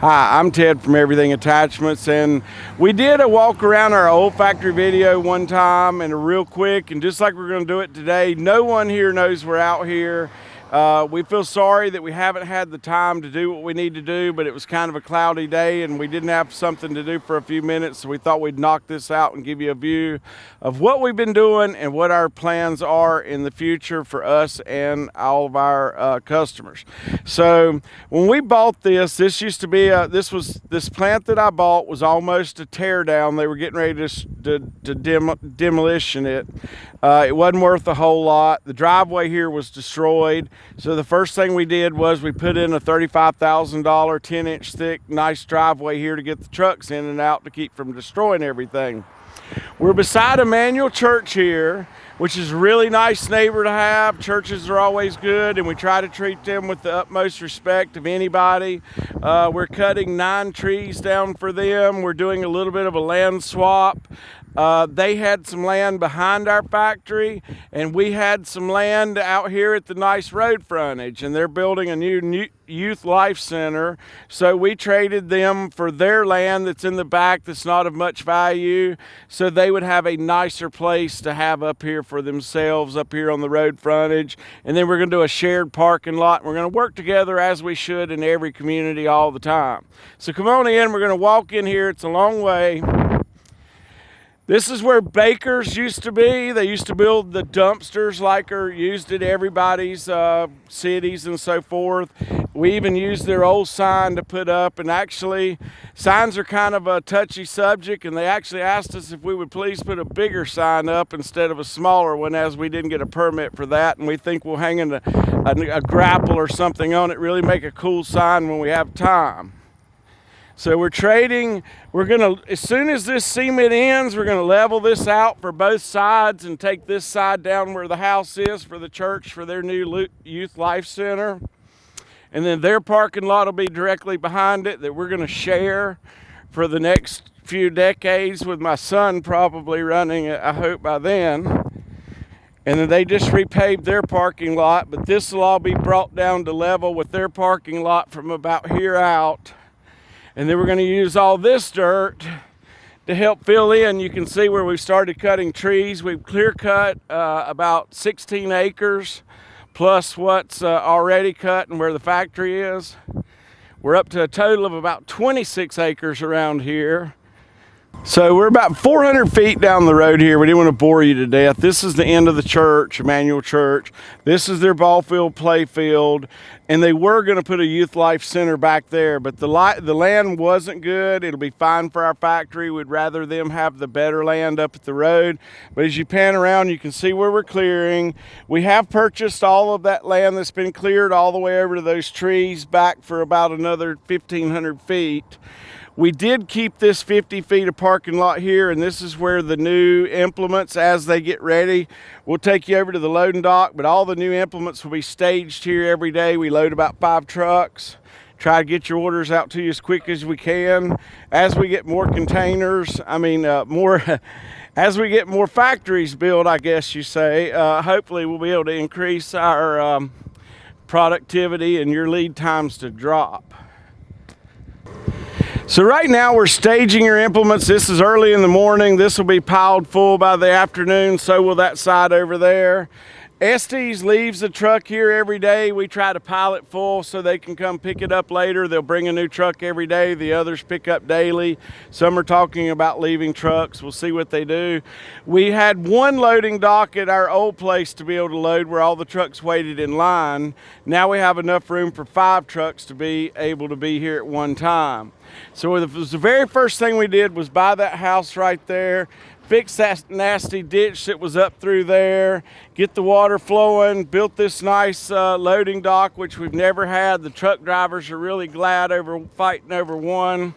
Hi, I'm Ted from Everything Attachments, and we did a walk around our old factory video one time, and a real quick, and just like we're going to do it today, no one here knows we're out here. We feel sorry that we haven't had the time to do what we need to do, but it was kind of a cloudy day and we didn't have something to do for a few minutes, so we thought we'd knock this out and give you a view of what we've been doing and what our plans are in the future for us and all of our customers. So when we bought this used to be this plant that I bought was almost a tear down. They were getting ready to demolition it. It wasn't worth a whole lot. The driveway here was destroyed. So the first thing we did was we put in a $35,000 10-inch thick nice driveway here to get the trucks in and out to keep from destroying everything. We're beside a manual church here, which is a really nice neighbor to have. Churches are always good, and we try to treat them with the utmost respect of anybody. We're cutting 9 trees down for them. We're doing a little bit of a land swap. They had some land behind our factory, and we had some land out here at the nice road frontage, and they're building a new youth life center. So we traded them for their land that's in the back that's not of much value, so they would have a nicer place to have up here for themselves up here on the road frontage. And then we're going to do a shared parking lot. We're going to work together as we should in every community all the time. So come on in. We're going to walk in here. It's a long way. This is where bakers used to be. They used to build the dumpsters like are used at everybody's cities and so forth. We even used their old sign to put up, and actually signs are kind of a touchy subject, and they actually asked us if we would please put a bigger sign up instead of a smaller one, as we didn't get a permit for that, and we think we'll hang a grapple or something on it, really make a cool sign when we have time. So we're trading. We're gonna, as soon as this cement ends, we're gonna level this out for both sides and take this side down where the house is for the church for their new youth life center. And then their parking lot will be directly behind it that we're gonna share for the next few decades, with my son probably running it, I hope, by then. And then they just repaved their parking lot, but this will all be brought down to level with their parking lot from about here out. And then we're going to use all this dirt to help fill in. You can see where we've started cutting trees. We've clear cut about 16 acres plus what's already cut and where the factory is. We're up to a total of about 26 acres around here. So we're about 400 feet down the road here. We didn't want to bore you to death. This is the end of the church, Emmanuel Church. This is their ball field, play field, and they were going to put a youth life center back there, but the land wasn't good. It'll be fine for our factory. We'd rather them have the better land up at the road. But as you pan around, you can see where we're clearing. We have purchased all of that land that's been cleared all the way over to those trees back for about another 1,500 feet. We did keep this 50 feet of parking lot here, and this is where the new implements, as they get ready, we'll take you over to the loading dock, but all the new implements will be staged here every day. We load about 5 trucks. Try to get your orders out to you as quick as we can. As we get more containers, as we get more factories built, I guess you say, hopefully we'll be able to increase our productivity and your lead times to drop. So right now we're staging your implements. This is early in the morning. This will be piled full by the afternoon. So will that side over there. Estes leaves the truck here every day. We try to pile it full so they can come pick it up later. They'll bring a new truck every day. The others pick up daily. Some are talking about leaving trucks. We'll see what they do. We had one loading dock at our old place to be able to load where all the trucks waited in line. Now we have enough room for 5 trucks to be able to be here at one time. So the very first thing we did was buy that house right there, fix that nasty ditch that was up through there, get the water flowing, built this nice loading dock, which we've never had. The truck drivers are really glad over fighting over one.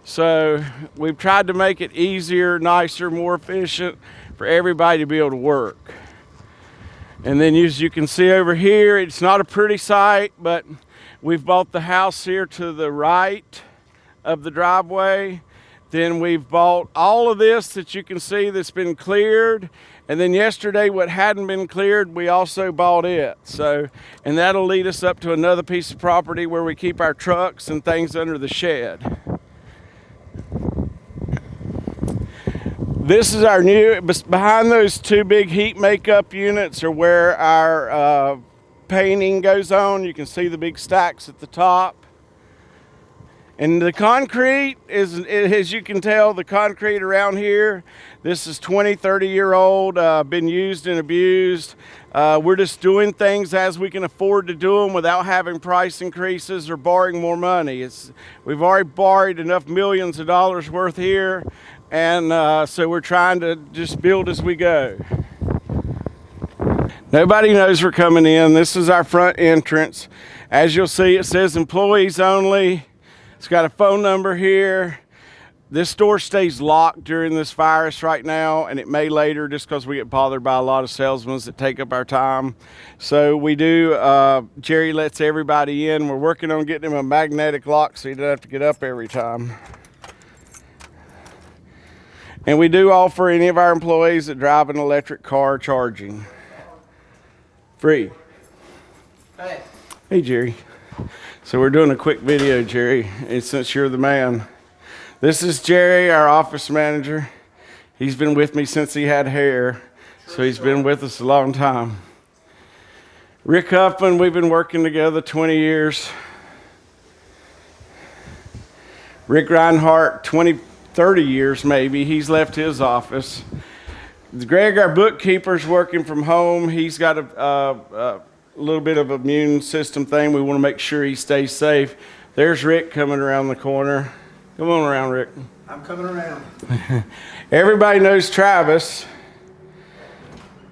So we've tried to make it easier, nicer, more efficient for everybody to be able to work. And then as you can see over here, it's not a pretty sight, but we've bought the house here to the right of the driveway. Then we've bought all of this that you can see that's been cleared, And then yesterday, what hadn't been cleared, we also bought it. So, and that'll lead us up to another piece of property where we keep our trucks and things under the shed. This is our new, behind those two big heat makeup units are where our painting goes on. You can see the big stacks at the top. And the concrete is, as you can tell, the concrete around here, this is 20, 30-year-old, been used and abused. We're just doing things as we can afford to do them without having price increases or borrowing more money. We've already borrowed enough millions of dollars worth here, and so we're trying to just build as we go. Nobody knows we're coming in. This is our front entrance. As you'll see, it says employees only. It's got a phone number here. This door stays locked during this virus right now, and it may later just because we get bothered by a lot of salesmen that take up our time. So we do, Jerry lets everybody in. We're working on getting him a magnetic lock so he doesn't have to get up every time. And we do offer any of our employees that drive an electric car charging. Free. Hey, Jerry. So we're doing a quick video, Jerry, and since you're the man. This is Jerry, our office manager. He's been with me since he had hair, so he's been with us a long time. Rick Huffman, we've been working together 20 years. Rick Reinhardt, 30 years maybe. He's left his office. Greg, our bookkeeper's working from home. He's got a little bit of immune system thing. We want to make sure he stays safe. There's Rick coming around the corner. Come on around, Rick. I'm coming around. Everybody knows Travis,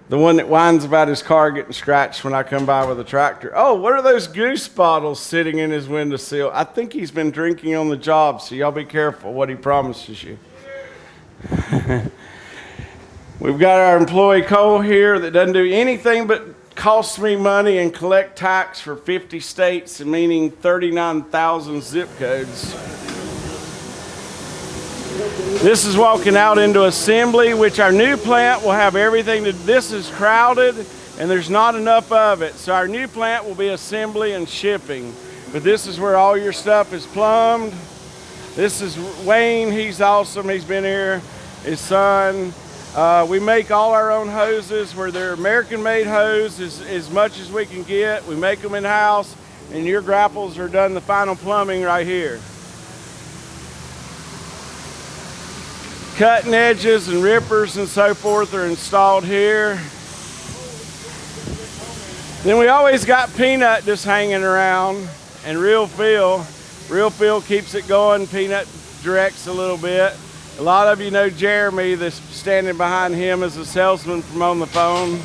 the one that whines about his car getting scratched when I come by with a tractor. Oh, what are those goose bottles sitting in his windowsill? I think he's been drinking on the job, so y'all be careful what he promises you. We've got our employee Cole here that doesn't do anything but cost me money and collect tax for 50 states, meaning 39,000 zip codes. This is walking out into assembly, which our new plant will have everything. This is crowded and there's not enough of it. So our new plant will be assembly and shipping. But this is where all your stuff is plumbed. This is Wayne, he's awesome, he's been here, his son. We make all our own hoses where they're American-made hoses as much as we can get. We make them in-house, and your grapples are done the final plumbing right here. Cutting edges and rippers and so forth are installed here. Then we always got Peanut just hanging around, and Real Phil. Real Phil keeps it going. Peanut directs a little bit. A lot of you know Jeremy that's standing behind him as a salesman from on the phone.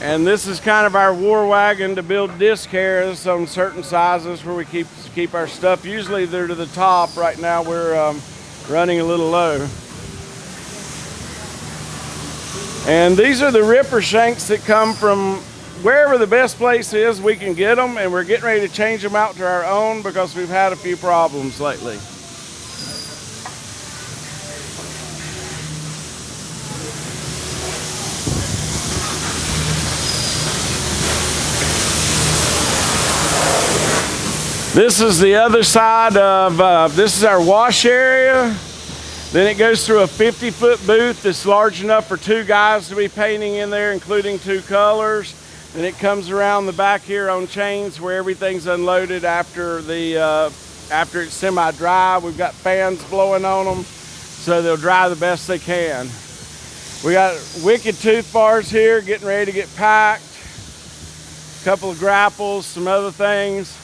And this is kind of our war wagon to build disc hairs on certain sizes where we keep our stuff. Usually they're to the top. Right now we're running a little low. And these are the ripper shanks that come from wherever the best place is we can get them, and we're getting ready to change them out to our own because we've had a few problems lately. This is the other side of, this is our wash area. Then it goes through a 50-foot booth that's large enough for 2 guys to be painting in there, including 2 colors. Then it comes around the back here on chains where everything's unloaded after it's semi-dry. We've got fans blowing on them so they'll dry the best they can. We got wicked tooth bars here getting ready to get packed. A couple of grapples, some other things.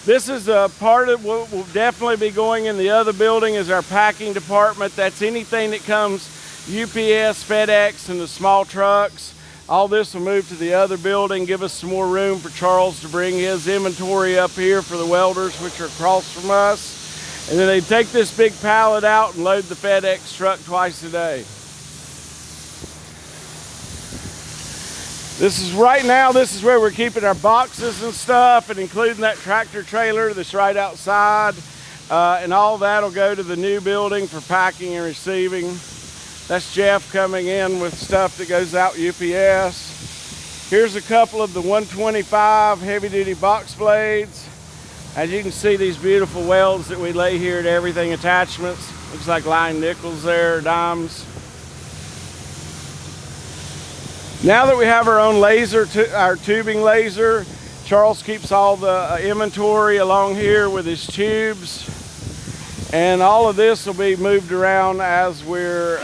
This is a part of what will definitely be going in the other building is our packing department. That's anything that comes UPS, FedEx, and the small trucks. All this will move to the other building, give us some more room for Charles to bring his inventory up here for the welders, which are across from us. And then they take this big pallet out and load the FedEx truck twice a day. This is where we're keeping our boxes and stuff, and including that tractor trailer that's right outside. And all that'll go to the new building for packing and receiving. That's Jeff coming in with stuff that goes out UPS. Here's a couple of the 125 heavy-duty box blades. As you can see, these beautiful welds that we lay here at Everything Attachments. Looks like lined nickels there, dimes. Now that we have our own laser, our tubing laser, Charles keeps all the inventory along here with his tubes. And all of this will be moved around as we're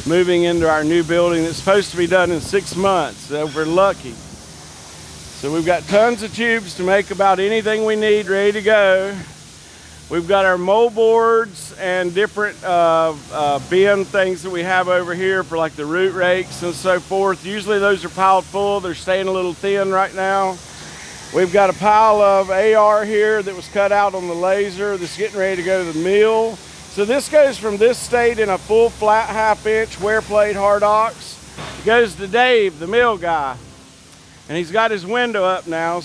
moving into our new building. It's supposed to be done in 6 months, so we're lucky. So we've got tons of tubes to make about anything we need ready to go. We've got our mold boards and different bin things that we have over here for like the root rakes and so forth. Usually those are piled full. They're staying a little thin right now. We've got a pile of AR here that was cut out on the laser that's getting ready to go to the mill. So this goes from this state in a full flat 1/2-inch wear plate hard ox. It goes to Dave, the mill guy. And he's got his window up now,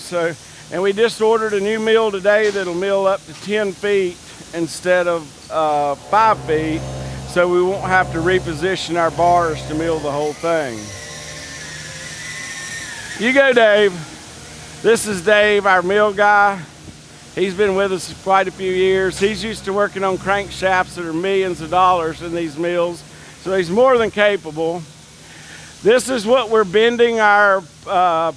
and we just ordered a new mill today that'll mill up to 10 feet instead of 5 feet, so we won't have to reposition our bars to mill the whole thing. You go, Dave. This is Dave, our mill guy. He's been with us quite a few years. He's used to working on crankshafts that are millions of dollars in these mills, so he's more than capable. This is what we're bending our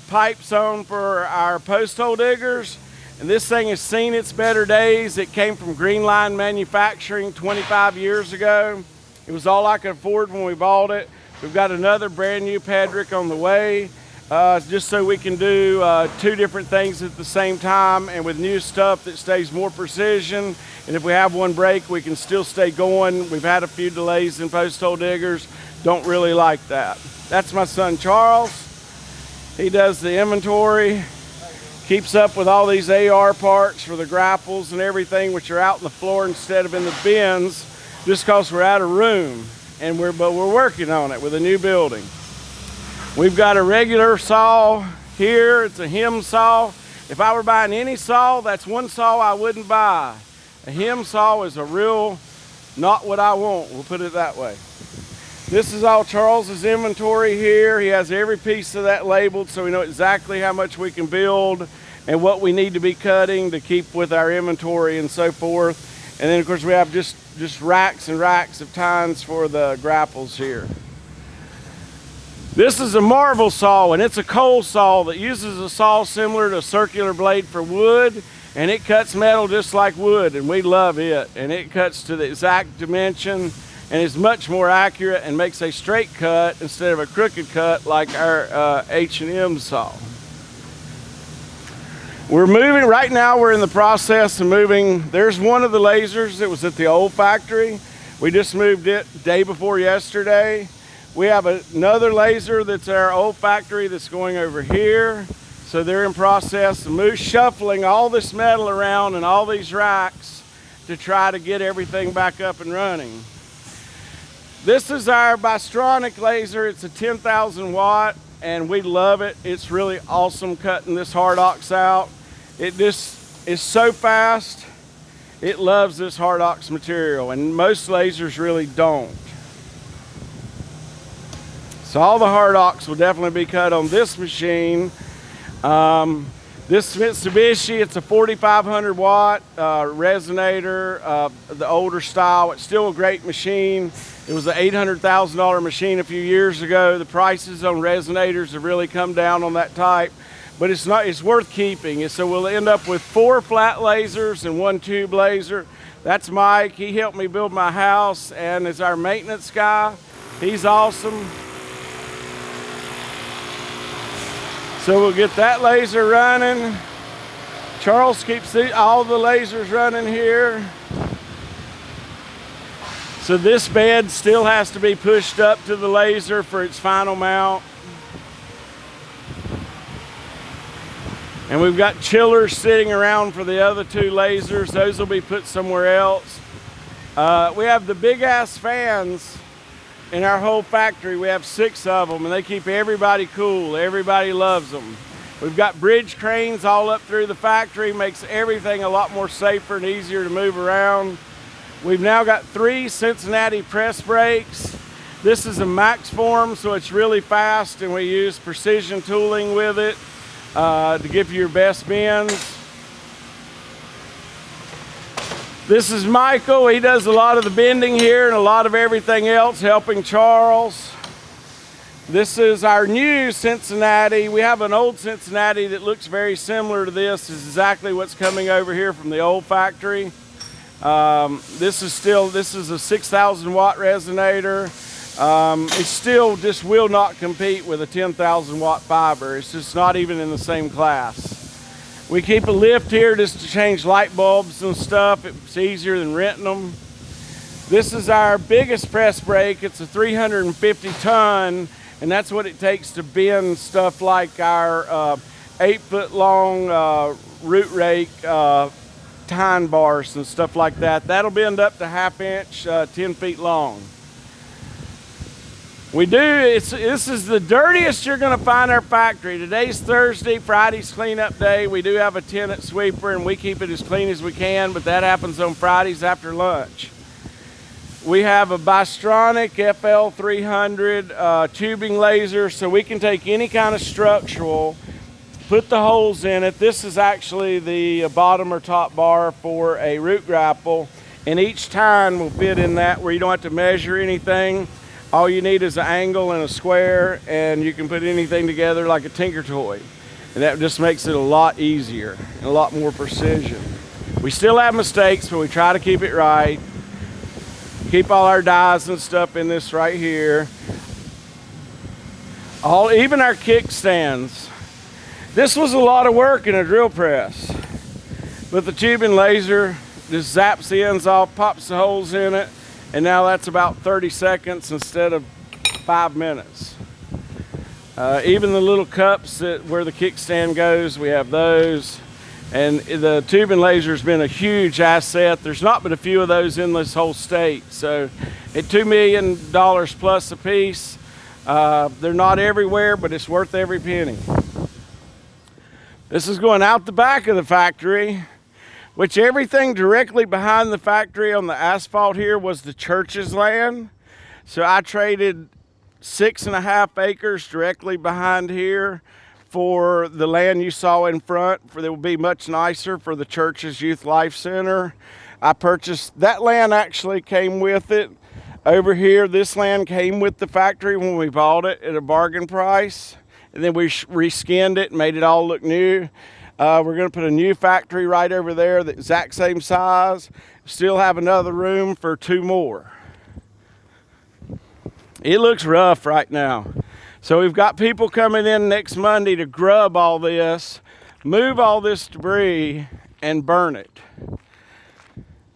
pipes on for our post hole diggers. And this thing has seen its better days. It came from Green Line Manufacturing 25 years ago. It was all I could afford when we bought it. We've got another brand new Pedrick on the way, just so we can do 2 different things at the same time, and with new stuff that stays more precision. And if we have one break, we can still stay going. We've had a few delays in post hole diggers. Don't really like that. That's my son Charles. He does the inventory, keeps up with all these AR parts for the grapples and everything, which are out on the floor instead of in the bins, just because we're out of room. But we're working on it with a new building. We've got a regular saw here. It's a hem saw. If I were buying any saw, that's one saw I wouldn't buy. A hem saw is a real, not what I want, we'll put it that way. This is all Charles's inventory here. He has every piece of that labeled, so we know exactly how much we can build and what we need to be cutting to keep with our inventory and so forth. And then of course we have just racks and racks of tines for the grapples here. This is a marble saw, and it's a coal saw that uses a saw similar to a circular blade for wood, and it cuts metal just like wood, and we love it. And it cuts to the exact dimension, and is much more accurate and makes a straight cut instead of a crooked cut like our H&M saw. We're moving, right now we're in the process of moving. There's one of the lasers that was at the old factory. We just moved it day before yesterday. We have another laser that's at our old factory that's going over here. So they're in process of shuffling all this metal around and all these racks to try to get everything back up and running. This is our Bystronic Laser. It's a 10,000 watt, and we love it. It's really awesome cutting this hard ox out. It just is so fast. It loves this hard ox material, and most lasers really don't. So all the hard ox will definitely be cut on this machine. This Mitsubishi, it's a 4,500 watt resonator, the older style. It's still a great machine. It was an $800,000 machine a few years ago. The prices on resonators have really come down on that type, but it's worth keeping. So we'll end up with 4 flat lasers and 1 tube laser. That's Mike. He helped me build my house and is our maintenance guy. He's awesome. So we'll get that laser running. Charles keeps all the lasers running here. So this bed still has to be pushed up to the laser for its final mount. And we've got chillers sitting around for the other 2 lasers. Those will be put somewhere else. We have the big ass fans in our whole factory. We have 6 of them, and they keep everybody cool. Everybody loves them. We've got bridge cranes all up through the factory. Makes everything a lot more safer and easier to move around. We've now got 3 Cincinnati press brakes. This is a max form, so it's really fast, and we use precision tooling with it to give you your best bends. This is Michael. He does a lot of the bending here and a lot of everything else, helping Charles. This is our new Cincinnati. We have an old Cincinnati that looks very similar to this. It's exactly what's coming over here from the old factory. This is a 6,000 watt resonator. It still just will not compete with a 10,000 watt fiber. It's just not even in the same class. We keep a lift here just to change light bulbs and stuff. It's easier than renting them. This is our biggest press brake. It's a 350 ton, and that's what it takes to bend stuff like our 8-foot long root rake tine bars and stuff like that. That'll bend up to 1/2 inch, 10 feet long. This is the dirtiest you're gonna find our factory. Today's Thursday, Friday's cleanup day. We do have a tenant sweeper and we keep it as clean as we can, but that happens on Fridays after lunch. We have a Bystronic FL300 tubing laser, so we can take any kind of structural, put the holes in it. This is actually the bottom or top bar for a root grapple, and each tine will fit in that where you don't have to measure anything. All you need is an angle and a square, and you can put anything together like a tinker toy. And that just makes it a lot easier and a lot more precision. We still have mistakes, but we try to keep it right. Keep all our dies and stuff in this right here. Even our kickstands. This was a lot of work in a drill press. But the tubing laser just zaps the ends off, pops the holes in it, and now that's about 30 seconds instead of 5 minutes. Even the little cups where the kickstand goes, we have those. And the tubing laser has been a huge asset. There's not but a few of those in this whole state. So at $2 million plus a piece, they're not everywhere, but it's worth every penny. This is going out the back of the factory, which everything directly behind the factory on the asphalt here was the church's land. So I traded 6.5 acres directly behind here for the land you saw in front, that will be much nicer for the church's Youth Life Center. I purchased, that land actually came with it. Over here, this land came with the factory when we bought it at a bargain price. And then we reskinned it and made it all look new. We're gonna put a new factory right over there, the exact same size. Still have another room for 2 more. It looks rough right now. So we've got people coming in next Monday to grub all this, move all this debris, and burn it.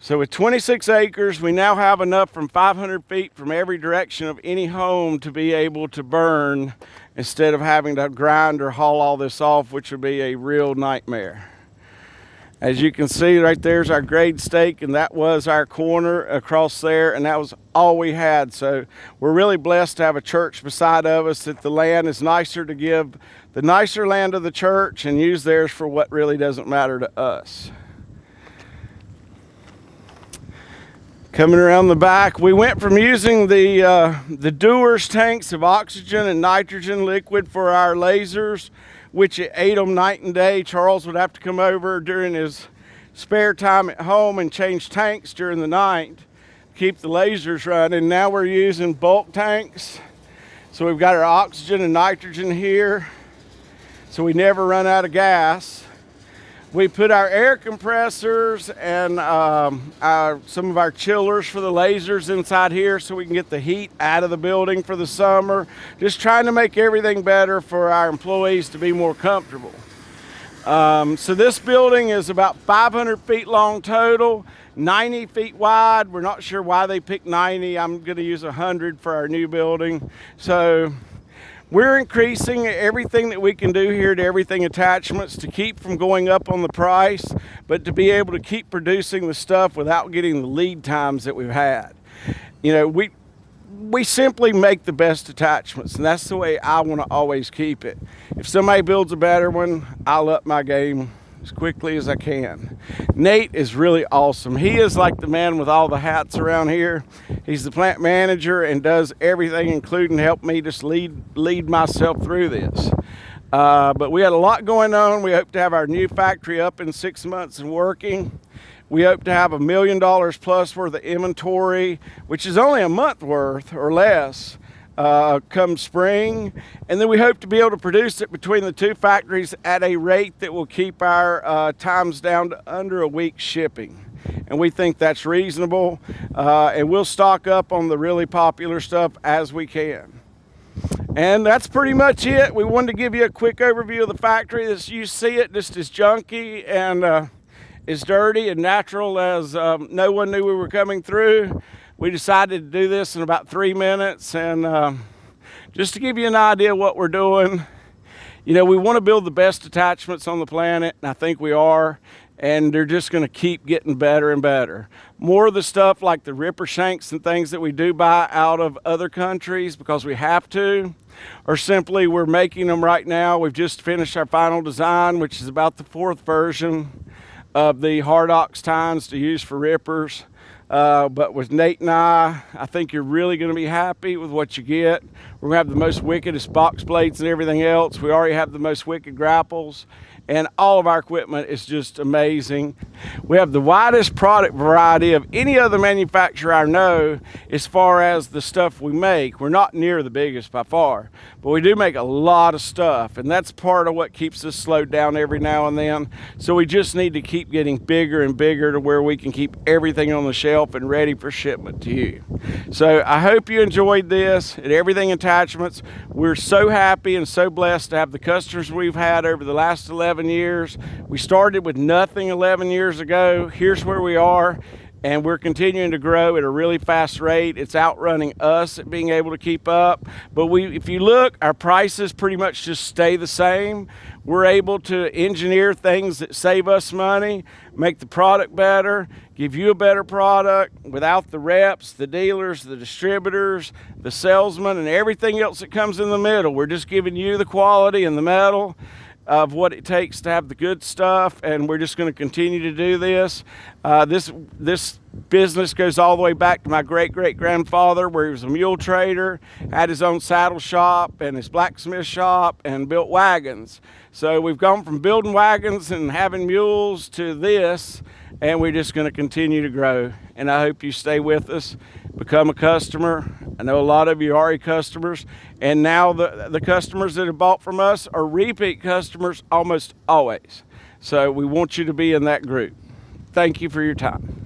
So with 26 acres, we now have enough from 500 feet from every direction of any home to be able to burn instead of having to grind or haul all this off, which would be a real nightmare. As you can see, right there's our grade stake, and that was our corner across there, and that was all we had. So we're really blessed to have a church beside of us, that the land is nicer to give the nicer land to the church and use theirs for what really doesn't matter to us. Coming around the back, we went from using the Dewar's tanks of oxygen and nitrogen liquid for our lasers, which it ate them night and day. Charles would have to come over during his spare time at home and change tanks during the night, keep the lasers running. Now we're using bulk tanks. So we've got our oxygen and nitrogen here, so we never run out of gas. We put our air compressors and some of our chillers for the lasers inside here so we can get the heat out of the building for the summer. Just trying to make everything better for our employees to be more comfortable. So this building is about 500 feet long total, 90 feet wide. We're not sure why they picked 90. I'm gonna use 100 for our new building. So we're increasing everything that we can do here to everything attachments to keep from going up on the price, but to be able to keep producing the stuff without getting the lead times that we've had. You know, we simply make the best attachments, and that's the way I want to always keep it. If somebody builds a better one, I'll up my game as quickly as I can. Nate is really awesome. He is like the man with all the hats around here. He's the plant manager and does everything, including help me just lead myself through this. But we had a lot going on. We hope to have our new factory up in 6 months and working. We hope to have $1 million plus worth of inventory, which is only a month worth or less, come spring. And then we hope to be able to produce it between the two factories at a rate that will keep our times down to under a week shipping. And we think that's reasonable. And we'll stock up on the really popular stuff as we can. And that's pretty much it. We wanted to give you a quick overview of the factory. As you see it, just as junky and as dirty and natural as no one knew we were coming through. We decided to do this in about 3 minutes, and just to give you an idea of what we're doing, you know, we want to build the best attachments on the planet, and I think we are, and they're just going to keep getting better and better. More of the stuff like the ripper shanks and things that we do buy out of other countries because we have to, or simply we're making them right now. We've just finished our final design, which is about the 4th version of the hard ox tines to use for rippers. But with Nate and I think you're really going to be happy with what you get. We're going to have the most wickedest box plates and everything else. We already have the most wicked grapples, and all of our equipment is just amazing. We have the widest product variety of any other manufacturer I know as far as the stuff we make. We're not near the biggest by far, but we do make a lot of stuff, and that's part of what keeps us slowed down every now and then. So we just need to keep getting bigger and bigger to where we can keep everything on the shelf and ready for shipment to you. So I hope you enjoyed this at Everything Attachments. We're so happy and so blessed to have the customers we've had over the last 11 years. We started with nothing 11 years ago. Here's where we are, and we're continuing to grow at a really fast rate. It's outrunning us at being able to keep up. But if you look, our prices pretty much just stay the same. We're able to engineer things that save us money, make the product better, give you a better product without the reps, the dealers, the distributors, the salesmen, and everything else that comes in the middle. We're just giving you the quality and the metal of what it takes to have the good stuff, and we're just going to continue to do this. This business goes all the way back to my great-great-grandfather, where he was a mule trader, had his own saddle shop and his blacksmith shop, and built wagons. So we've gone from building wagons and having mules to this, and we're just going to continue to grow. And I hope you stay with us, become a customer. I know a lot of you are already customers, and now the customers that have bought from us are repeat customers almost always. So we want you to be in that group. Thank you for your time.